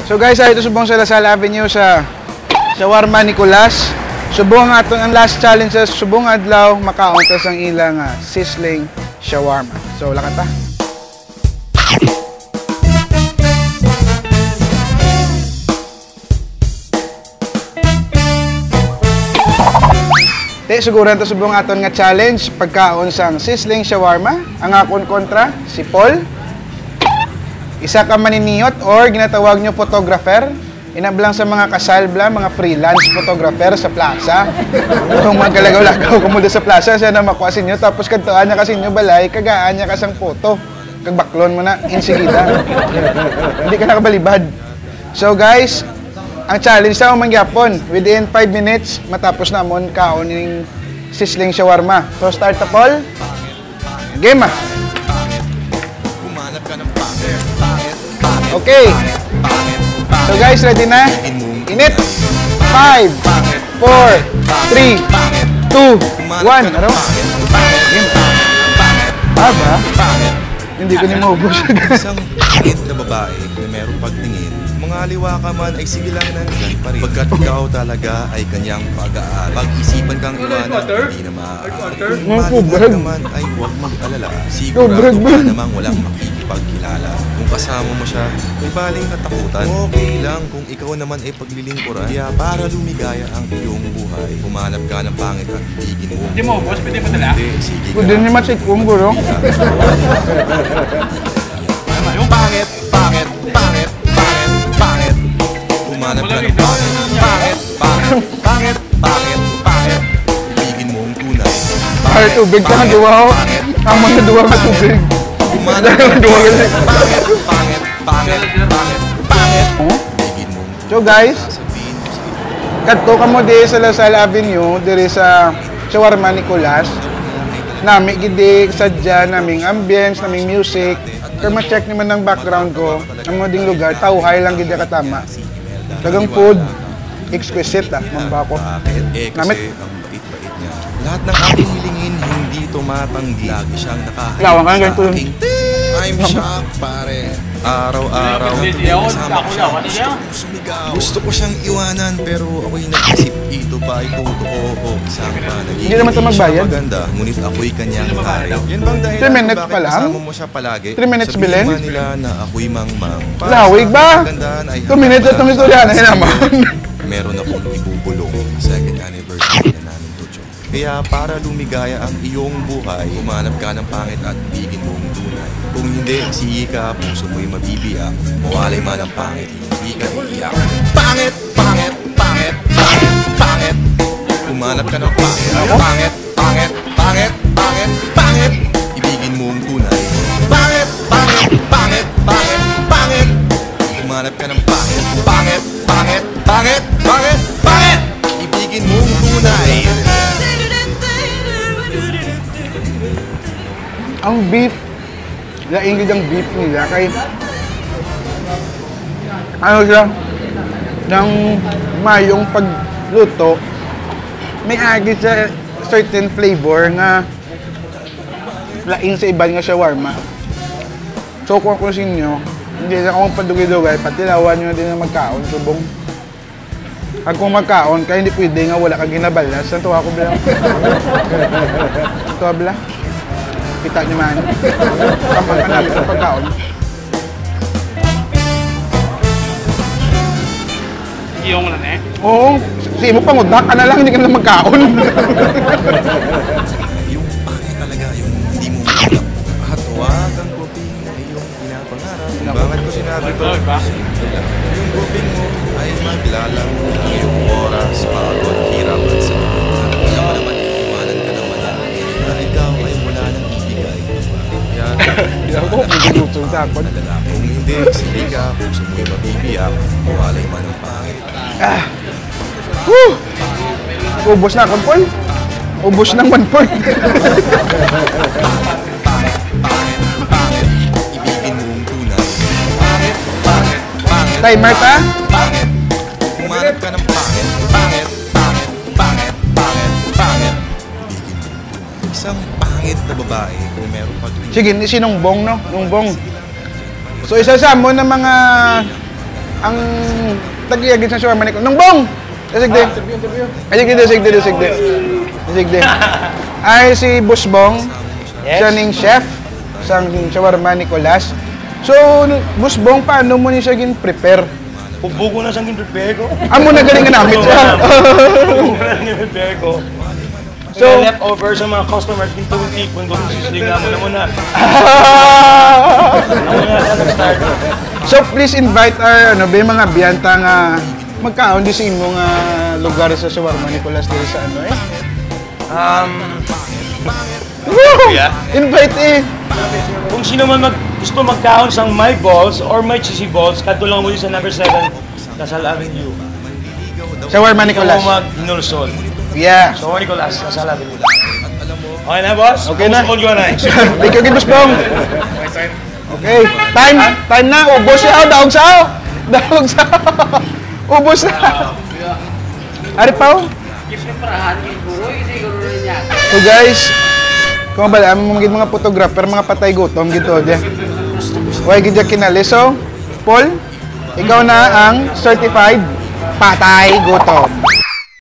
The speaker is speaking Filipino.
So guys, ito subong sa Lasal Avenue sa Shawarma Nicolas. Subong aton ang last challenge sa subong adlaw makaon ta sang ilang sizzling shawarma. So lakad ta. Siguro ito subong aton nga challenge pagkaon sang sizzling shawarma. Ang akon kontra si Paul. Isa ka maniniyot or ginatawag nyo photographer. Inablang sa mga kasal bla, mga freelance photographer sa plaza. Kung magkalagaw-lagaw ka muna sa plaza, siya na makuha sinyo. Tapos kantaan niya kasi nyo balay, kagaan niya kasang photo. Kagbaklon mo na, insigida. Hindi ka nakabalibad. So guys, ang challenge sa mangyapon, within 5 minutes, matapos na mo kaon ng sizzling shawarma. So start na Paul. Game ah! Okay. So guys, ready na? Init. 5, 4, 3, 2, 1. Ano? Aba? Hindi ko ni maubos. Isang pangit na babae na merong pagtingin, mga aliwa ka man ay sige lang nandyan pa rin. Pagkat ikaw talaga ay kanyang pag-aari. Pag-isipan kang iwanan, hindi na maaari. Kung maliwan ka man ay huwag mag-alala. Sigurado ka namang walang makikipagkilala. Kung kasama mo siya, may baling katakutan. Okay lang kung ikaw naman ay paglilingkuran. Kaya para lumigaya ang iyong buhay, humanap ka ng pangit at ibigin mo. Hindi mo, boss, pwede mo tala? Hindi, sige ka. Pwede ni matik kong guro. Yung pangit, pangit, pangit, pangit, pangit. Humanap ka ng pangit, pangit, pangit, pangit, pangit, pangit. Ibigin mo ang tunay. Ay, tubig ka na duwaw. Ang mga duwaw na tubig. Humanap ka ng pangit, pangit, pangit, pangit, pangit, pangit. Ibigin mo ang tunay. So guys, kadto ka mo di sa Lasal Avenue, diri sa Shawarma Nicolas. Nami gidi sadya naming ambience, naming music. Kaya ma-check naman ng background ko, ang mga ding lugar, tauhay lang gidi katama. Dagang food, exquisite mambako. Namit. Ang bait-bait niya. Lahat ng aking hilingin, hindi tumatanggi. Lagi siyang Lawang ka ng nakahalik ganito. I'm shocked, pare. Araw-araw kasama ko siya. Gusto ko siyang iwanan, pero ako'y nag-isip, ito ba ay totoo o isang panagin. Hindi naman ito magbayad. Maganda, ngunit ako'y kanyang hari. Yan bang dahil 3 minutes pa lang? kasama mo siya palagi? 3 minutes bilhin? Sabihin nila na ako'y mangmang. Lawig ba? 2 minutes itong istorya na naman. Meron akong ibubulong second anniversary na namin Tucho. Kaya para lumigaya ang iyong buhay, humanap ka ng pangit at bigin mo ang tunay. Kung hindi, sige ka, puso mo'y mabibiyak. Mawalay man ang pangit, hindi ka iiyak. Pangit, pangit, pangit, pangit, pangit. Humanap ka ng pangit, pangit, pangit, pangit, pangit, pangit. Ibigin mo ang tunay. Pangit, pangit, pangit, pangit, pangit. Humanap ka ng pangit, pangit, pangit, pangit, pangit, pangit. Ibigin mo ang tunay. Ang beef, laingid ang beef nila kay ano siya, ng mayong pagluto, may agi sa certain flavor nga laing sa iban nga shawarma. So kung ako sa inyo, hindi na akong padugay-dugay, patilawan nyo na din na magkaon, subong. At kung magkaon, kaya hindi pwede nga wala kang ginabalas, ang tuwa ko bilang. Tuwa bilang. Kita nyo man. Kampang ka namin sa pagkaon. Iyong lang eh. Oo. Si mo pangudak ka na lang, hindi ka na magkaon. Yung pangit talaga, yung hindi mo makalap. At huwag ang coping ay yung pinapangarap. Bakit ko sinabi ko? Yung coping mo ay maglalang ng iyong oras, pagod, hirap at sakit. Alam mo naman, iwanan ka naman na ikaw ay wala nang ibigay. Yan. Hindi ako, bubulutong sa akon. Kung hindi, sige ka, puso mo'y mabibiyak. Walay man ang pangit. Ubos na akong Paul. Ubos ng 1 point. Pangit, pangit, pangit. Ibigin mo ang tunay. Pangit, pangit, pangit. Timer ta? Pangit. Humanap ka ng pangit. Pangit, pangit, pangit, pangit, pangit. Ibigin mo ang tunay. Isang pangit na babae kung meron pagtingin. Sige, sinong bong, no? Yung bong. So, isa sa mo ng mga ang tagiyagin sa shawarma ni ko. Nongbong! Dasigde. Dasigde. Ay si Busbong, siya ning chef sa shawarma Nicolas. So, Busbong, paano mo niya siya gin-prepare? Bugo na siyang prepare ko. Amo na galing nga namin siya. Bugo na siyang prepare ko. So, leftover sa mga customers dito yung tipon ko, sisling na muna. So, please invite our mga biyanta nga magkaon di sa imong lugar sa shawarma Nicolas dito sa ano eh. Yeah. Invite eh. Kung sino man gusto magkaon sang my balls or my cheesy balls, kadto lang mo sa number 7, Lasal Avenue. Shawarma Nicolas. Ikaw mag-Hinulsol. Yeah. Shawarma Nicolas, Lasal Avenue. Okay na, boss? Okay na. All you na. Thank you, Busbong. Okay. Time na. Ubos siya. Daog sao. Ubos na. Ari Pao? So guys, kung ba mo mga photographer, mga patay gutom gito dia. Way gid kinali. So, Paul, ikaw na ang certified patay gutom.